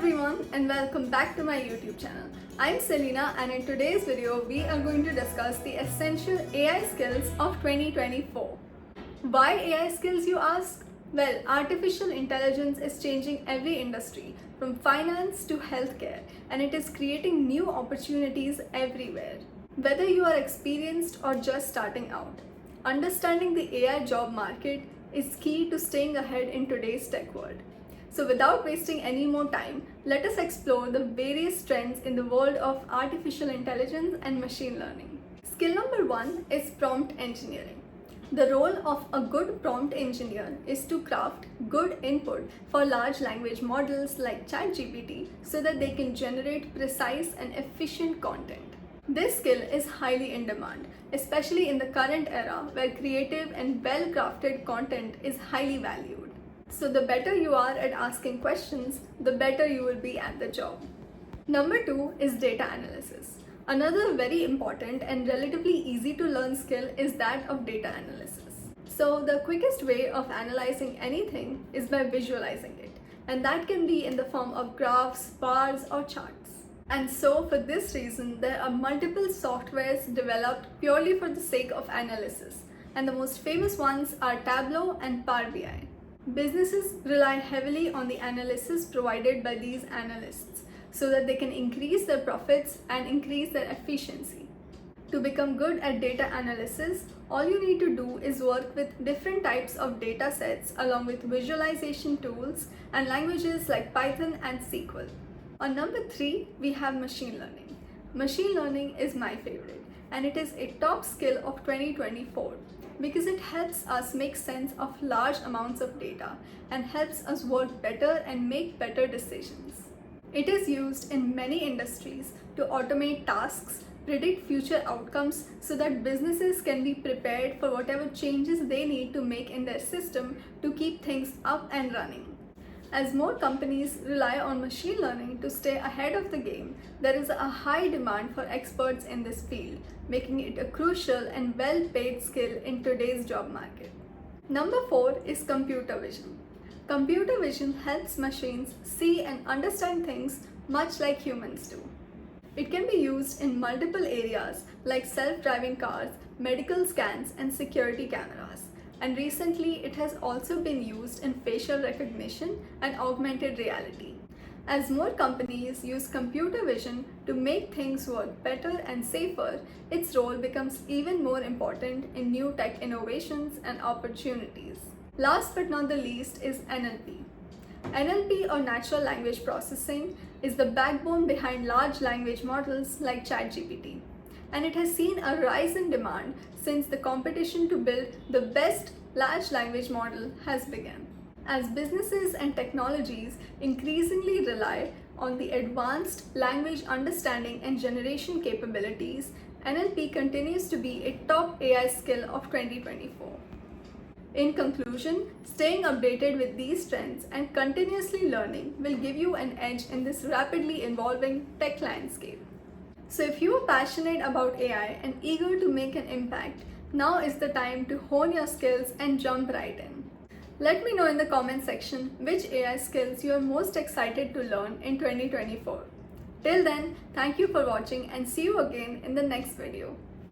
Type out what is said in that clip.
everyone and welcome back to my YouTube channel. I'm Selena and in today's video we are going to discuss the essential AI skills of 2024. Why AI skills, you ask? Well, artificial intelligence is changing every industry from finance to healthcare, and it is creating new opportunities everywhere. Whether you are experienced or just starting out, understanding the AI job market is key to staying ahead in today's tech world. So without wasting any more time, let us explore the various trends in the world of artificial intelligence and machine learning. Skill number 1 is prompt engineering. The role of a good prompt engineer is to craft good input for large language models like ChatGPT so that they can generate precise and efficient content. This skill is highly in demand, especially in the current era where creative and well-crafted content is highly valued. So the better you are at asking questions, the better you will be at the job. Number 2 is data analysis. Another very important and relatively easy to learn skill is that of data analysis. So the quickest way of analyzing anything is by visualizing it, and that can be in the form of graphs, bars, or charts. And so for this reason, there are multiple softwares developed purely for the sake of analysis, and the most famous ones are Tableau and Power BI. Businesses rely heavily on the analysis provided by these analysts so that they can increase their profits and increase their efficiency. To become good at data analysis, all you need to do is work with different types of data sets along with visualization tools and languages like Python and SQL. On number 3, we have machine learning. Machine learning is my favorite, and it is a top skill of 2024 because it helps us make sense of large amounts of data and helps us work better and make better decisions. It is used in many industries to automate tasks, predict future outcomes so that businesses can be prepared for whatever changes they need to make in their system to keep things up and running. As more companies rely on machine learning to stay ahead of the game, there is a high demand for experts in this field, making it a crucial and well-paid skill in today's job market. Number 4 is computer vision. Computer vision helps machines see and understand things much like humans do. It can be used in multiple areas like self-driving cars, medical scans, and security cameras. And recently, it has also been used in facial recognition and augmented reality. As more companies use computer vision to make things work better and safer, its role becomes even more important in new tech innovations and opportunities. Last but not the least is NLP. NLP, or natural language processing, is the backbone behind large language models like ChatGPT. And it has seen a rise in demand since the competition to build the best large language model has begun. As businesses and technologies increasingly rely on the advanced language understanding and generation capabilities, NLP continues to be a top AI skill of 2024. In conclusion, staying updated with these trends and continuously learning will give you an edge in this rapidly evolving tech landscape. So if you are passionate about AI and eager to make an impact, now is the time to hone your skills and jump right in. Let me know in the comment section which AI skills you are most excited to learn in 2024. Till then, thank you for watching and see you again in the next video.